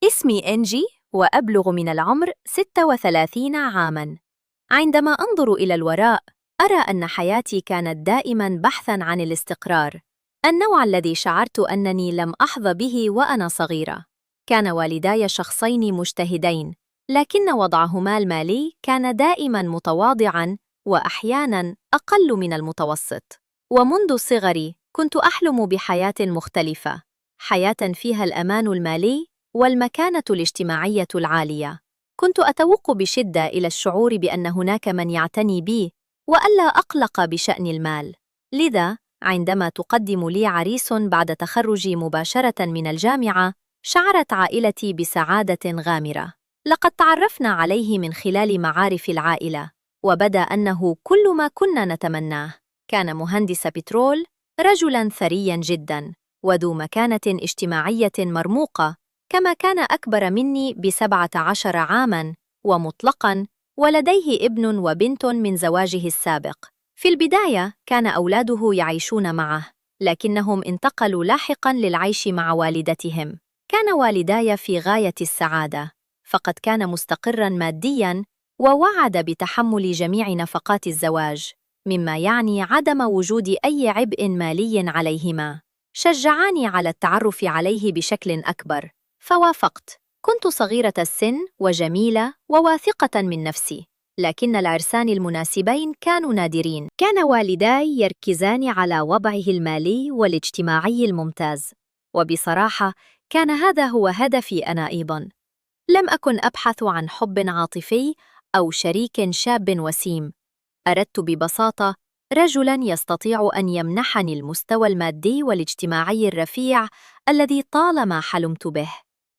اسمي إنجي وأبلغ من العمر 36 عاماً. عندما أنظر إلى الوراء، أرى أن حياتي كانت دائماً بحثاً عن الاستقرار، النوع الذي شعرت أنني لم أحظ به وأنا صغيرة. كان والداي شخصين مجتهدين، لكن وضعهما المالي كان دائماً متواضعاً وأحياناً أقل من المتوسط. ومنذ صغري كنت أحلم بحياة مختلفة، حياة فيها الأمان المالي والمكانة الاجتماعية العالية. كنت أتوق بشدة إلى الشعور بأن هناك من يعتني بي وألا أقلق بشأن المال. لذا عندما تقدم لي عريس بعد تخرجي مباشرة من الجامعة، شعرت عائلتي بسعادة غامرة. لقد تعرفنا عليه من خلال معارف العائلة، وبدا أنه كل ما كنا نتمناه. كان مهندس بترول، رجلاً ثرياً جداً وذو مكانة اجتماعية مرموقة، كما كان أكبر مني ب17 عاماً ومطلقاً، ولديه ابن وبنت من زواجه السابق. في البداية كان أولاده يعيشون معه، لكنهم انتقلوا لاحقاً للعيش مع والدتهم. كان والداي في غاية السعادة، فقد كان مستقراً مادياً ووعد بتحمل جميع نفقات الزواج، مما يعني عدم وجود أي عبء مالي عليهما. شجعاني على التعرف عليه بشكل أكبر، فوافقت. كنت صغيرة السن وجميلة وواثقة من نفسي، لكن العرسان المناسبين كانوا نادرين. كان والداي يركزان على وضعه المالي والاجتماعي الممتاز، وبصراحة كان هذا هو هدفي أنا أيضاً. لم أكن أبحث عن حب عاطفي أو شريك شاب وسيم. أردت ببساطة رجلاً يستطيع أن يمنحني المستوى المادي والاجتماعي الرفيع الذي طالما حلمت به.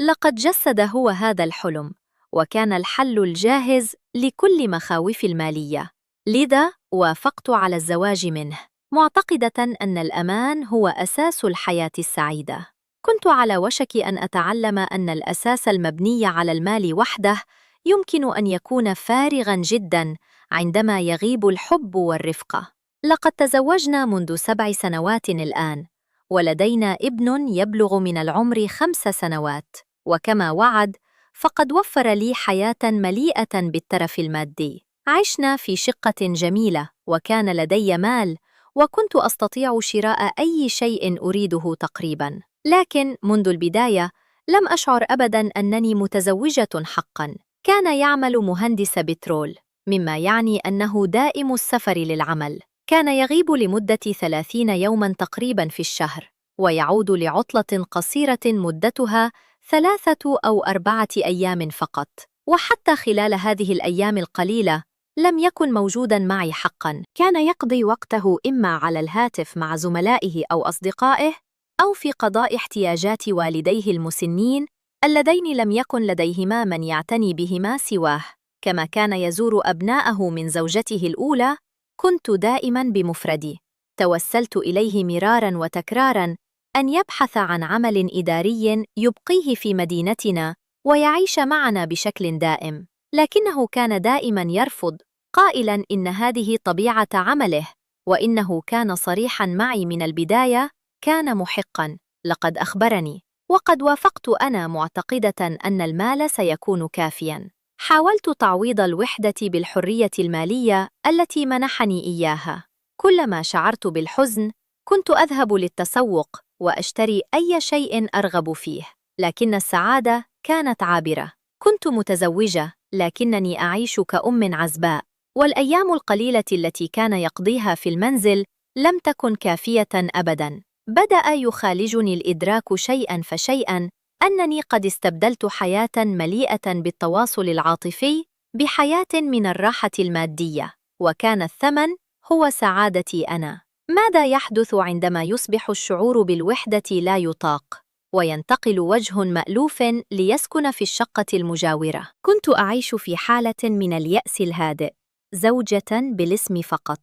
لقد جسد هو هذا الحلم، وكان الحل الجاهز لكل مخاوفي المالية. لذا وافقت على الزواج منه، معتقدة أن الأمان هو أساس الحياة السعيدة. كنت على وشك أن أتعلم أن الأساس المبني على المال وحده يمكن أن يكون فارغاً جداً عندما يغيب الحب والرفقة. لقد تزوجنا منذ 7 سنوات الآن، ولدينا ابن يبلغ من العمر 5 سنوات، وكما وعد فقد وفر لي حياة مليئة بالترف المادي. عشنا في شقة جميلة، وكان لدي مال، وكنت أستطيع شراء أي شيء أريده تقريباً. لكن منذ البداية لم أشعر أبداً أنني متزوجة حقاً. كان يعمل مهندس بترول، مما يعني أنه دائم السفر للعمل. كان يغيب لمدة 30 يوماً تقريباً في الشهر، ويعود لعطلة قصيرة مدتها 3 أو 4 أيام فقط. وحتى خلال هذه الأيام القليلة لم يكن موجوداً معي حقاً. كان يقضي وقته إما على الهاتف مع زملائه أو أصدقائه، أو في قضاء احتياجات والديه المسنين اللذين لم يكن لديهما من يعتني بهما سواه. كما كان يزور أبناءه من زوجته الأولى، كنت دائماً بمفردي. توسلت إليه مراراً وتكراراً أن يبحث عن عمل إداري يبقيه في مدينتنا ويعيش معنا بشكل دائم، لكنه كان دائماً يرفض، قائلاً إن هذه طبيعة عمله، وإنه كان صريحاً معي من البداية. كان محقاً، لقد أخبرني، وقد وافقت أنا معتقدة أن المال سيكون كافياً. حاولت تعويض الوحدة بالحرية المالية التي منحني إياها. كلما شعرت بالحزن كنت أذهب للتسوق وأشتري أي شيء أرغب فيه، لكن السعادة كانت عابرة. كنت متزوجة، لكنني أعيش كأم عزباء، والأيام القليلة التي كان يقضيها في المنزل لم تكن كافية أبداً. بدأ يخالجني الإدراك شيئاً فشيئاً أنني قد استبدلت حياة مليئة بالتواصل العاطفي بحياة من الراحة المادية، وكان الثمن هو سعادتي أنا. ماذا يحدث عندما يصبح الشعور بالوحدة لا يطاق، وينتقل وجه مألوف ليسكن في الشقة المجاورة؟ كنت أعيش في حالة من اليأس الهادئ، زوجة بالاسم فقط.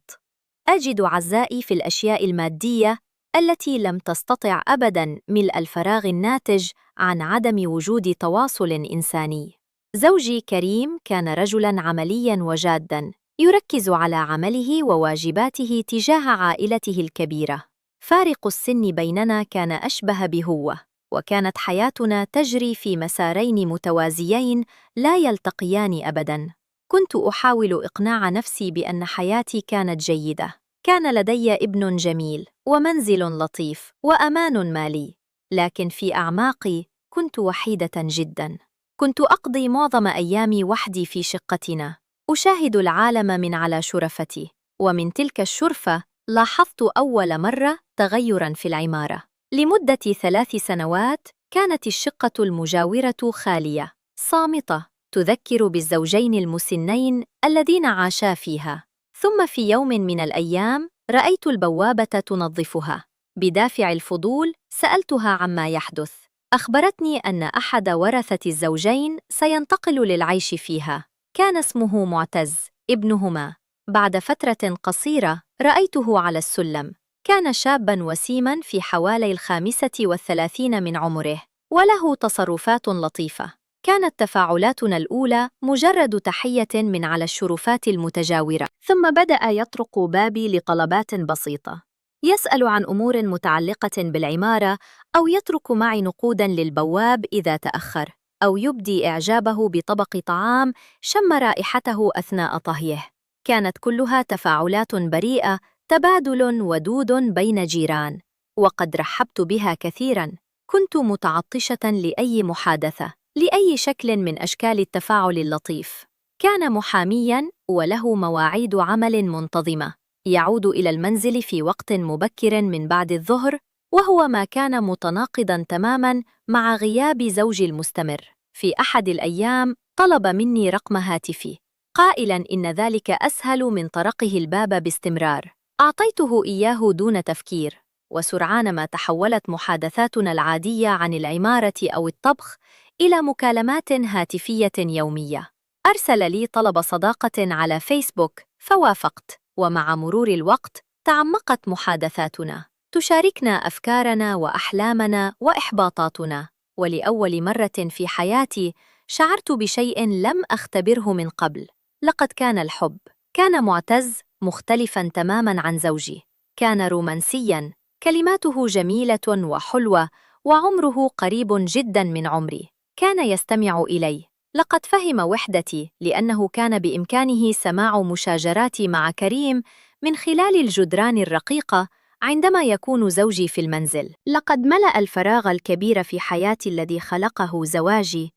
أجد عزائي في الأشياء المادية التي لم تستطع أبداً ملء الفراغ الناتج عن عدم وجود تواصل إنساني. زوجي كريم كان رجلاً عملياً وجاداً، يركز على عمله وواجباته تجاه عائلته الكبيرة. فارق السن بيننا كان أشبه بهوة، وكانت حياتنا تجري في مسارين متوازيين لا يلتقيان أبداً. كنت أحاول إقناع نفسي بأن حياتي كانت جيدة. كان لدي ابن جميل ومنزل لطيف وأمان مالي، لكن في أعماقي كنت وحيدة جداً. كنت أقضي معظم أيامي وحدي في شقتنا، أشاهد العالم من على شرفتي، ومن تلك الشرفة لاحظت أول مرة تغيراً في العمارة. لمدة 3 سنوات كانت الشقة المجاورة خالية، صامتة، تذكر بالزوجين المسنين الذين عاشا فيها. ثم في يوم من الأيام رأيت البوابة تنظفها. بدافع الفضول سألتها عما يحدث. أخبرتني أن أحد ورثة الزوجين سينتقل للعيش فيها. كان اسمه معتز، ابنهما. بعد فترة قصيرة رأيته على السلم. كان شاباً وسيماً في حوالي 35 من عمره، وله تصرفات لطيفة. كانت تفاعلاتنا الأولى مجرد تحية من على الشرفات المتجاورة، ثم بدأ يطرق بابي لطلبات بسيطة. يسأل عن أمور متعلقة بالعمارة، أو يترك معي نقوداً للبواب إذا تأخر، أو يبدي إعجابه بطبق طعام شم رائحته أثناء طهيه. كانت كلها تفاعلات بريئة، تبادل ودود بين جيران، وقد رحبت بها كثيراً. كنت متعطشة لأي محادثة، لأي شكل من أشكال التفاعل اللطيف. كان محامياً وله مواعيد عمل منتظمة، يعود إلى المنزل في وقت مبكر من بعد الظهر، وهو ما كان متناقضاً تماماً مع غياب زوجي المستمر. في أحد الأيام طلب مني رقم هاتفي، قائلاً إن ذلك أسهل من طرقه الباب باستمرار. أعطيته إياه دون تفكير، وسرعان ما تحولت محادثاتنا العادية عن العمارة أو الطبخ إلى مكالمات هاتفية يومية. أرسل لي طلب صداقة على فيسبوك فوافقت، ومع مرور الوقت تعمقت محادثاتنا، تشاركنا أفكارنا وأحلامنا وإحباطاتنا. ولأول مرة في حياتي شعرت بشيء لم أختبره من قبل. لقد كان الحب. كان معتز مختلفاً تماماً عن زوجي. كان رومانسياً، كلماته جميلة وحلوة، وعمره قريب جداً من عمري. كان يستمع إلي. لقد فهم وحدتي، لأنه كان بإمكانه سماع مشاجراتي مع كريم من خلال الجدران الرقيقة عندما يكون زوجي في المنزل. لقد ملأ الفراغ الكبير في حياتي الذي خلقه زواجي.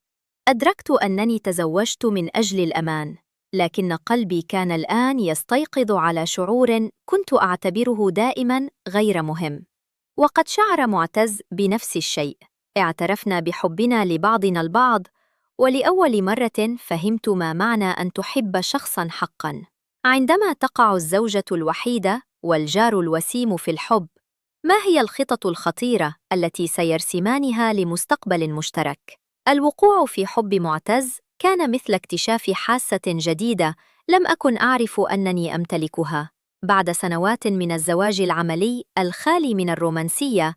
أدركت أنني تزوجت من أجل الأمان، لكن قلبي كان الآن يستيقظ على شعور كنت أعتبره دائماً غير مهم. وقد شعر معتز بنفس الشيء. اعترفنا بحبنا لبعضنا البعض، ولأول مرة فهمت ما معنى أن تحب شخصاً حقاً. عندما تقع الزوجة الوحيدة والجار الوسيم في الحب، ما هي الخطط الخطيرة التي سيرسمانها لمستقبل مشترك؟ الوقوع في حب معتز كان مثل اكتشاف حاسة جديدة لم أكن أعرف أنني أمتلكها. بعد سنوات من الزواج العملي الخالي من الرومانسية،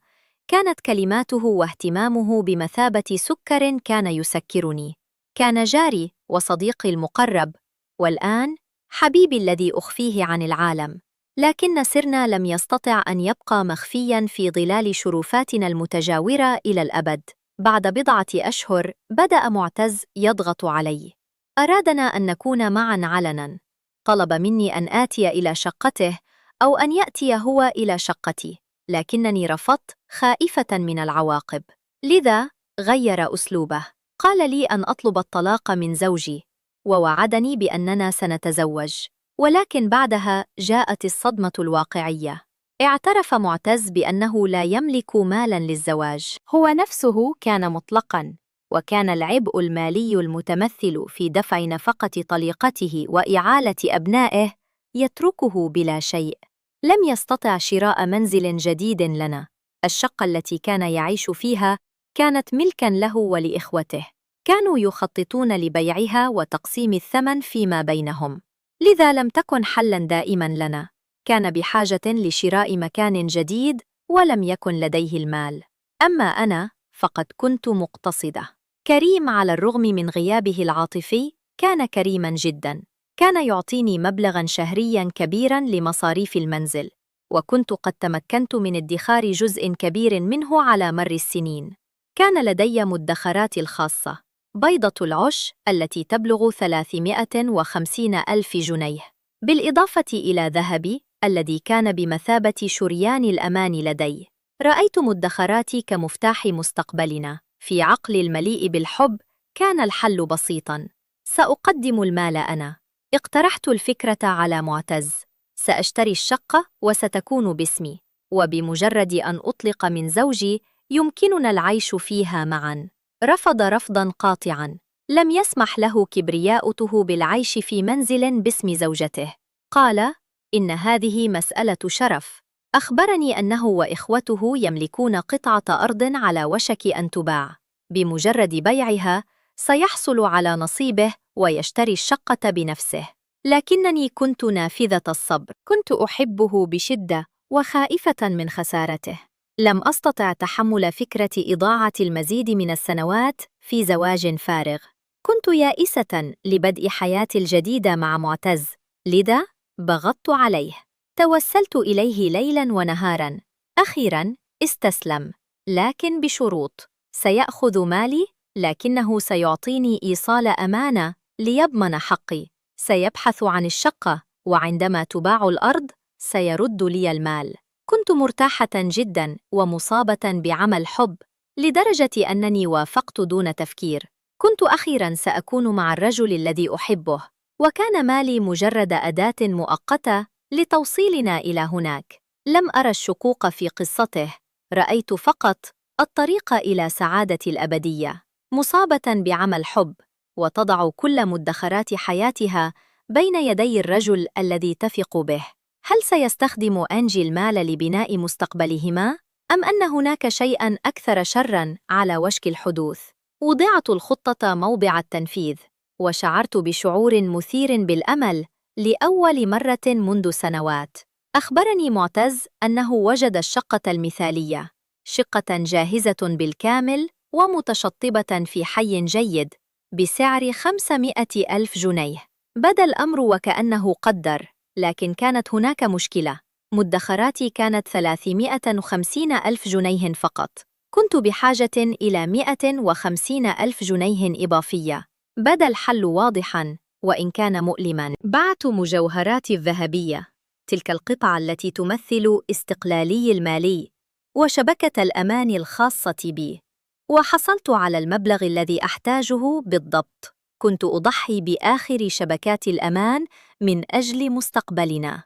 كانت كلماته واهتمامه بمثابة سكر كان يسكرني. كان جاري وصديقي المقرب، والآن حبيبي الذي أخفيه عن العالم. لكن سرنا لم يستطع أن يبقى مخفياً في ظلال شرفاتنا المتجاورة إلى الأبد. بعد بضعة أشهر بدأ معتز يضغط علي. أرادنا أن نكون معاً علناً. طلب مني أن آتي إلى شقته، أو أن يأتي هو إلى شقتي، لكنني رفضت خائفة من العواقب. لذا غير أسلوبه. قال لي أن أطلب الطلاق من زوجي، ووعدني بأننا سنتزوج. ولكن بعدها جاءت الصدمة الواقعية. اعترف معتز بأنه لا يملك مالاً للزواج. هو نفسه كان مطلقاً، وكان العبء المالي المتمثل في دفع نفقة طليقته وإعالة أبنائه يتركه بلا شيء. لم يستطع شراء منزل جديد لنا. الشقة التي كان يعيش فيها كانت ملكاً له ولإخوته. كانوا يخططون لبيعها وتقسيم الثمن فيما بينهم، لذا لم تكن حلاً دائماً لنا. كان بحاجة لشراء مكان جديد، ولم يكن لديه المال. أما أنا فقد كنت مقتصدة. كريم على الرغم من غيابه العاطفي كان كريماً جداً. كان يعطيني مبلغاً شهرياً كبيراً لمصاريف المنزل، وكنت قد تمكنت من ادخار جزء كبير منه على مر السنين. كان لدي مدخراتي الخاصة، بيضة العش التي تبلغ 350 ألف جنيه، بالإضافة إلى ذهبي الذي كان بمثابة شريان الأمان لدي. رأيت مدخراتي كمفتاح مستقبلنا. في عقلي المليء بالحب كان الحل بسيطاً: سأقدم المال أنا. اقترحت الفكرة على معتز: سأشتري الشقة وستكون باسمي، وبمجرد أن أطلق من زوجي يمكننا العيش فيها معاً. رفض رفضاً قاطعاً. لم يسمح له كبرياؤه بالعيش في منزل باسم زوجته. قال: إن هذه مسألة شرف. أخبرني أنه وإخوته يملكون قطعة أرض على وشك أن تباع. بمجرد بيعها سيحصل على نصيبه ويشتري الشقة بنفسه. لكنني كنت نافذة الصبر. كنت أحبه بشدة وخائفة من خسارته. لم أستطع تحمل فكرة إضاعة المزيد من السنوات في زواج فارغ. كنت يائسة لبدء حياتي الجديدة مع معتز، لذا بغضت عليه. توسلت إليه ليلاً ونهاراً. أخيراً استسلم، لكن بشروط: سيأخذ مالي، لكنه سيعطيني إيصال أمانة ليضمن حقي. سيبحث عن الشقة، وعندما تباع الأرض سيرد لي المال. كنت مرتاحة جداً ومصابة بعمل حب، لدرجة أنني وافقت دون تفكير. كنت أخيراً سأكون مع الرجل الذي أحبه، وكان مالي مجرد أداة مؤقتة لتوصيلنا إلى هناك. لم أرى الشقوق في قصته، رأيت فقط الطريق إلى سعادة الأبدية. مصابة بعمل حب وتضع كل مدخرات حياتها بين يدي الرجل الذي تثق به، هل سيستخدم أنجي المال لبناء مستقبلهما؟ أم أن هناك شيئاً أكثر شراً على وشك الحدوث؟ وضعت الخطة موضع التنفيذ، وشعرت بشعور مثير بالأمل لأول مرة منذ سنوات. أخبرني معتز أنه وجد الشقة المثالية، شقة جاهزة بالكامل ومتشطبة في حي جيد بسعر 500 ألف جنيه. بدا الأمر وكأنه قدر، لكن كانت هناك مشكلة: مدخراتي كانت 350 ألف جنيه فقط. كنت بحاجة إلى 150 ألف جنيه إضافية. بدا الحل واضحاً وإن كان مؤلماً. بعت مجوهراتي الذهبية، تلك القطعة التي تمثل استقلالي المالي وشبكة الأمان الخاصة بي، وحصلت على المبلغ الذي أحتاجه بالضبط. كنت أضحي بآخر شبكات الأمان من أجل مستقبلنا.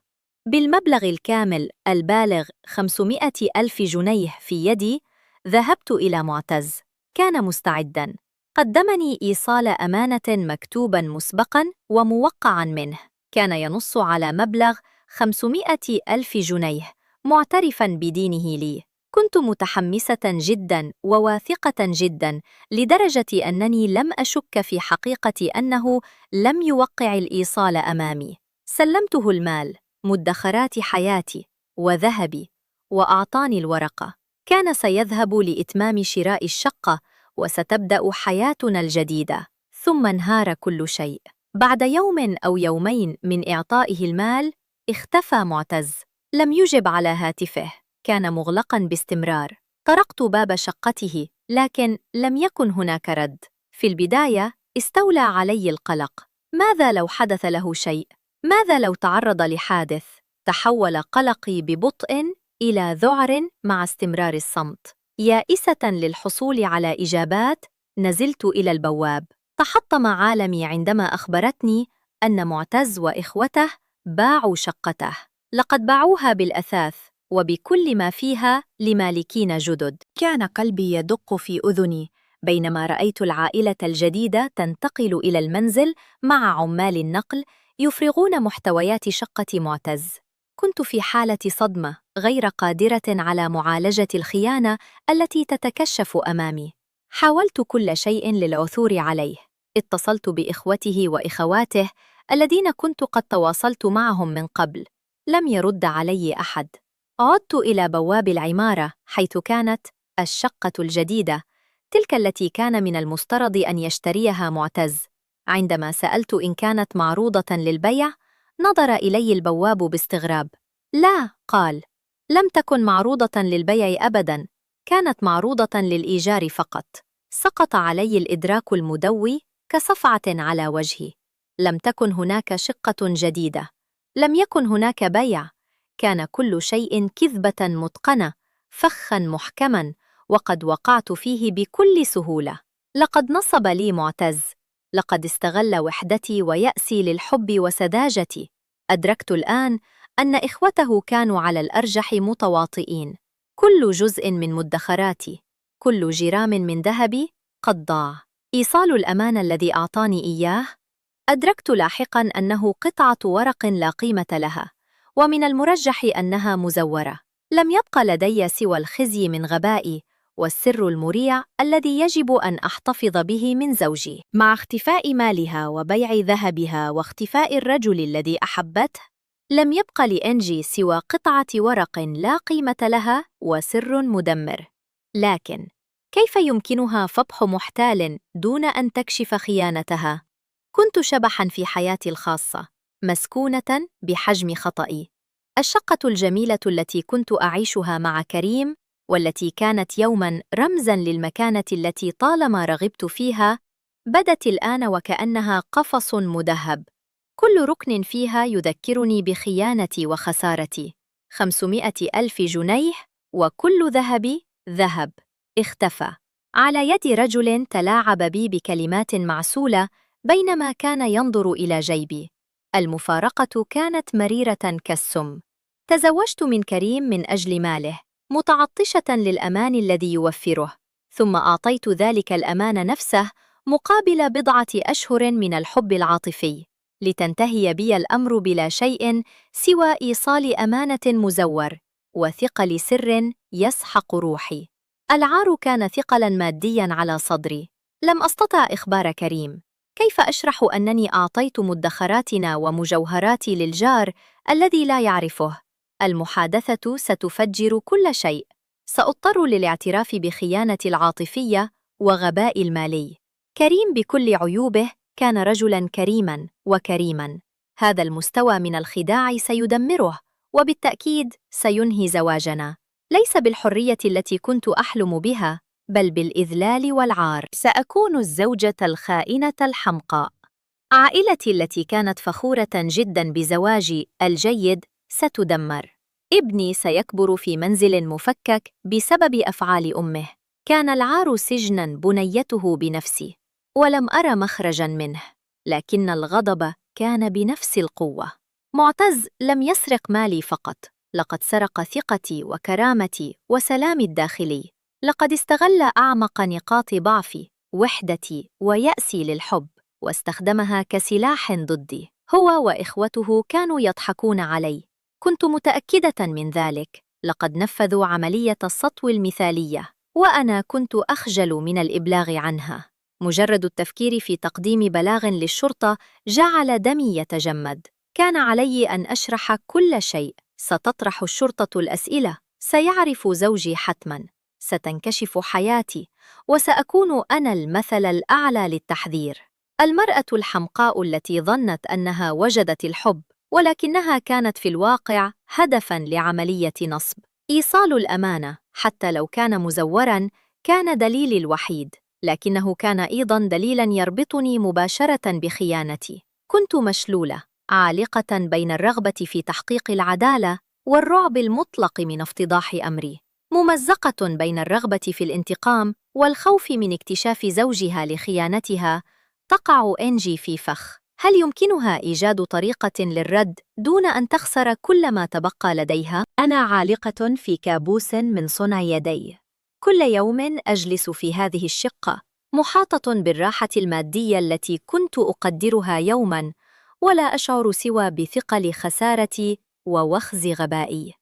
بالمبلغ الكامل البالغ 500 ألف جنيه في يدي، ذهبت إلى معتز. كان مستعداً. قدمني إيصال أمانة مكتوباً مسبقاً وموقعاً منه. كان ينص على مبلغ 500 ألف جنيه، معترفاً بدينه لي. كنت متحمسة جداً وواثقة جداً، لدرجة أنني لم أشك في حقيقة أنه لم يوقع الإيصال أمامي. سلمته المال، مدخرات حياتي وذهبي، وأعطاني الورقة. كان سيذهب لإتمام شراء الشقة، وستبدأ حياتنا الجديدة. ثم انهار كل شيء. بعد يوم أو يومين من إعطائه المال، اختفى معتز. لم يجب على هاتفه، كان مغلقاً باستمرار. طرقت باب شقته، لكن لم يكن هناك رد. في البداية استولى علي القلق. ماذا لو حدث له شيء؟ ماذا لو تعرض لحادث؟ تحول قلقي ببطء إلى ذعر مع استمرار الصمت. يائسة للحصول على إجابات، نزلت إلى البواب. تحطم عالمي عندما أخبرتني أن معتز وإخوته باعوا شقته. لقد باعوها بالأثاث وبكل ما فيها لمالكين جدد. كان قلبي يدق في أذني بينما رأيت العائلة الجديدة تنتقل إلى المنزل مع عمال النقل يفرغون محتويات شقة معتز. كنت في حالة صدمة غير قادرة على معالجة الخيانة التي تتكشف أمامي. حاولت كل شيء للعثور عليه. اتصلت بإخوته وإخواته الذين كنت قد تواصلت معهم من قبل. لم يرد علي أحد. عدت إلى بواب العمارة حيث كانت الشقة الجديدة، تلك التي كان من المفترض أن يشتريها معتز. عندما سألت إن كانت معروضة للبيع، نظر إلي البواب باستغراب. لا، قال، لم تكن معروضة للبيع أبداً. كانت معروضة للإيجار فقط. سقط علي الإدراك المدوي كصفعة على وجهي. لم تكن هناك شقة جديدة. لم يكن هناك بيع. كان كل شيء كذبة متقنة، فخاً محكماً، وقد وقعت فيه بكل سهولة. لقد نصب لي معتز. لقد استغل وحدتي ويأسي للحب وسذاجتي. أدركت الآن أن إخوته كانوا على الأرجح متواطئين. كل جزء من مدخراتي، كل جرام من ذهبي قد ضاع. إيصال الأمان الذي أعطاني إياه، أدركت لاحقاً أنه قطعة ورق لا قيمة لها، ومن المرجح أنها مزورة. لم يبق لدي سوى الخزي من غبائي والسر المريع الذي يجب أن أحتفظ به من زوجي. مع اختفاء مالها وبيع ذهبها واختفاء الرجل الذي أحبته، لم يبق لأنجي سوى قطعة ورق لا قيمة لها وسر مدمر. لكن كيف يمكنها فضح محتال دون أن تكشف خيانتها؟ كنت شبحاً في حياتي الخاصة، مسكونة بحجم خطئي. الشقة الجميلة التي كنت أعيشها مع كريم، والتي كانت يوماً رمزاً للمكانة التي طالما رغبت فيها، بدت الآن وكأنها قفص مدهب. كل ركن فيها يذكرني بخيانتي وخسارتي. 500,000 جنيه، وكل ذهبي ذهب اختفى على يد رجل تلاعب بي بكلمات معسولة بينما كان ينظر إلى جيبي. المفارقة كانت مريرة كالسم. تزوجت من كريم من أجل ماله، متعطشة للأمان الذي يوفره، ثم أعطيت ذلك الأمان نفسه مقابل 4 أشهر من الحب العاطفي، لتنتهي بي الأمر بلا شيء سوى إيصال أمانة مزور وثقل سر يسحق روحي. العار كان ثقلاً مادياً على صدري. لم أستطع إخبار كريم. كيف أشرح أنني أعطيت مدخراتنا ومجوهراتي للجار الذي لا يعرفه؟ المحادثة ستفجر كل شيء. سأضطر للاعتراف بخيانتي العاطفية وغباء المالي. كريم بكل عيوبه كان رجلاً كريماً وكريماً. هذا المستوى من الخداع سيدمره، وبالتأكيد سينهي زواجنا، ليس بالحرية التي كنت أحلم بها، بل بالإذلال والعار. سأكون الزوجة الخائنة الحمقاء. عائلتي التي كانت فخورة جداً بزواجي الجيد ستدمر. ابني سيكبر في منزل مفكك بسبب أفعال أمه. كان العار سجناً بنيته بنفسي، ولم أرى مخرجاً منه، لكن الغضب كان بنفس القوة. معتز لم يسرق مالي فقط، لقد سرق ثقتي وكرامتي وسلامي الداخلي. لقد استغل أعمق نقاط ضعفي، وحدتي ويأسي للحب، واستخدمها كسلاح ضدي. هو وإخوته كانوا يضحكون علي، كنت متأكدة من ذلك. لقد نفذوا عملية السطو المثالية، وأنا كنت أخجل من الإبلاغ عنها. مجرد التفكير في تقديم بلاغ للشرطة جعل دمي يتجمد. كان علي أن أشرح كل شيء. ستطرح الشرطة الأسئلة، سيعرف زوجي حتماً، ستنكشف حياتي، وسأكون أنا المثل الأعلى للتحذير. المرأة الحمقاء التي ظنت أنها وجدت الحب، ولكنها كانت في الواقع هدفاً لعملية نصب. إيصال الأمانة حتى لو كان مزوراً كان دليلي الوحيد، لكنه كان أيضاً دليلاً يربطني مباشرة بخيانتي. كنت مشلولة، عالقة بين الرغبة في تحقيق العدالة والرعب المطلق من افتضاح أمري، ممزقة بين الرغبة في الانتقام والخوف من اكتشاف زوجها لخيانتها. تقع إنجي في فخ. هل يمكنها إيجاد طريقة للرد دون أن تخسر كل ما تبقى لديها؟ أنا عالقة في كابوس من صنع يدي. كل يوم أجلس في هذه الشقة، محاطة بالراحة المادية التي كنت أقدرها يوماً، ولا أشعر سوى بثقل خسارتي ووخز غبائي.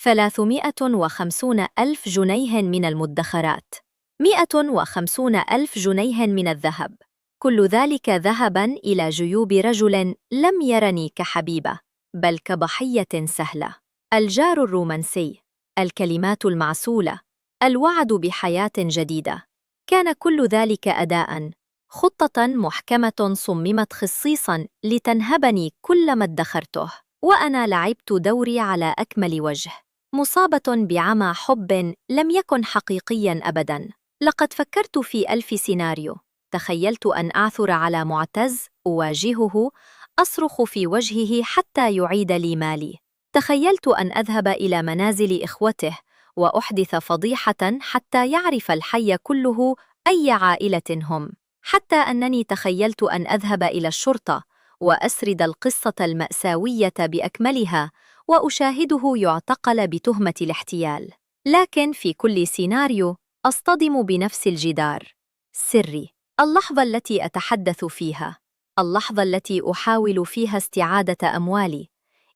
350,000 جنيه من المدخرات، 150,000 جنيه من الذهب، كل ذلك ذهباً إلى جيوب رجل لم يرني كحبيبة، بل كضحية سهلة. الجار الرومانسي، الكلمات المعسولة، الوعد بحياة جديدة، كان كل ذلك أداءً، خطة محكمة صممت خصيصاً لتنهبني كل ما ادخرته، وأنا لعبت دوري على أكمل وجه. مصابة بعمى حب لم يكن حقيقياً أبداً. لقد فكرت في 1000 سيناريو. تخيلت أن أعثر على معتز، أواجهه، أصرخ في وجهه حتى يعيد لي مالي. تخيلت أن أذهب إلى منازل إخوته وأحدث فضيحة حتى يعرف الحي كله أي عائلة هم. حتى أنني تخيلت أن أذهب إلى الشرطة وأسرد القصة المأساوية بأكملها وأشاهده يعتقل بتهمة الاحتيال. لكن في كل سيناريو أصطدم بنفس الجدار: سري، اللحظة التي أتحدث فيها، اللحظة التي أحاول فيها استعادة أموالي.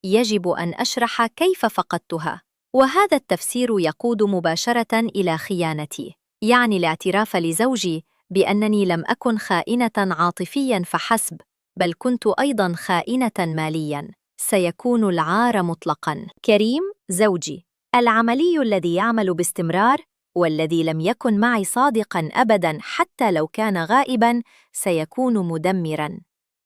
يجب أن أشرح كيف فقدتها، وهذا التفسير يقود مباشرة إلى خيانتي. يعني الاعتراف لزوجي بأنني لم أكن خائنة عاطفياً فحسب، بل كنت أيضاً خائنة مالياً. سيكون العار مطلقاً. كريم، زوجي العملي الذي يعمل باستمرار والذي لم يكن معي صادقاً أبداً حتى لو كان غائباً، سيكون مدمراً.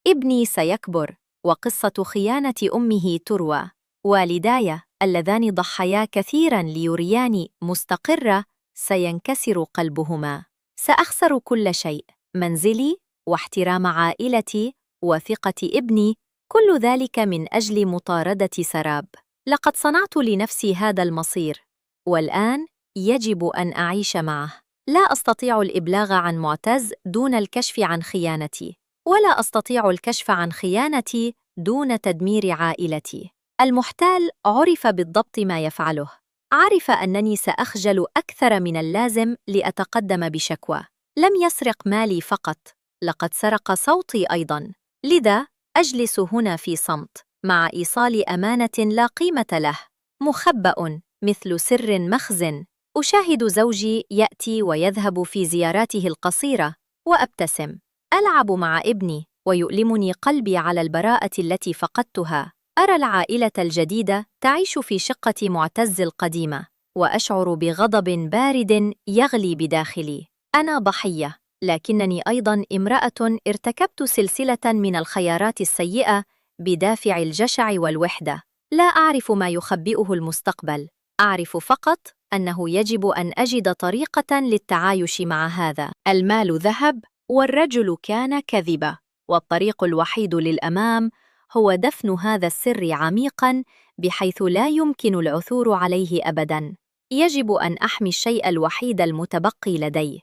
ابني سيكبر وقصة خيانة أمه تروى. والداي اللذان ضحيا كثيراً ليرياني مستقرة سينكسر قلبهما. سأخسر كل شيء: منزلي واحترام عائلتي وثقة ابني، كل ذلك من أجل مطاردة سراب. لقد صنعت لنفسي هذا المصير، والآن يجب أن أعيش معه. لا أستطيع الإبلاغ عن معتز دون الكشف عن خيانتي، ولا أستطيع الكشف عن خيانتي دون تدمير عائلتي. المحتال عرف بالضبط ما يفعله. عرف أنني سأخجل أكثر من اللازم لأتقدم بشكوى. لم يسرق مالي فقط، لقد سرق صوتي أيضاً. لذا أجلس هنا في صمت مع إيصال أمانة لا قيمة له، مخبأ مثل سر مخزن. أشاهد زوجي يأتي ويذهب في زياراته القصيرة وأبتسم. ألعب مع ابني ويؤلمني قلبي على البراءة التي فقدتها. أرى العائلة الجديدة تعيش في شقة معتز القديمة وأشعر بغضب بارد يغلي بداخلي. أنا ضحية، لكنني أيضاً امرأة ارتكبت سلسلة من الخيارات السيئة بدافع الجشع والوحدة. لا أعرف ما يخبئه المستقبل، أعرف فقط أنه يجب أن أجد طريقة للتعايش مع هذا. المال ذهب والرجل كان كذبة، والطريق الوحيد للأمام هو دفن هذا السر عميقاً بحيث لا يمكن العثور عليه أبداً. يجب أن أحمي الشيء الوحيد المتبقي لدي: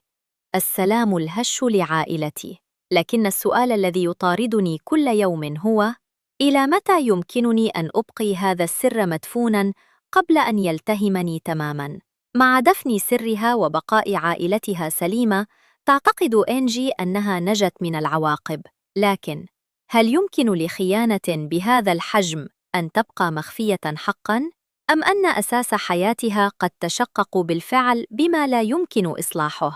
السلام الهش لعائلتي. لكن السؤال الذي يطاردني كل يوم هو: إلى متى يمكنني أن أبقي هذا السر مدفوناً قبل أن يلتهمني تماماً؟ مع دفن سرها وبقاء عائلتها سليمة، تعتقد إنجي أنها نجت من العواقب. لكن هل يمكن لخيانة بهذا الحجم أن تبقى مخفية حقاً؟ أم أن أساس حياتها قد تشقق بالفعل بما لا يمكن إصلاحه؟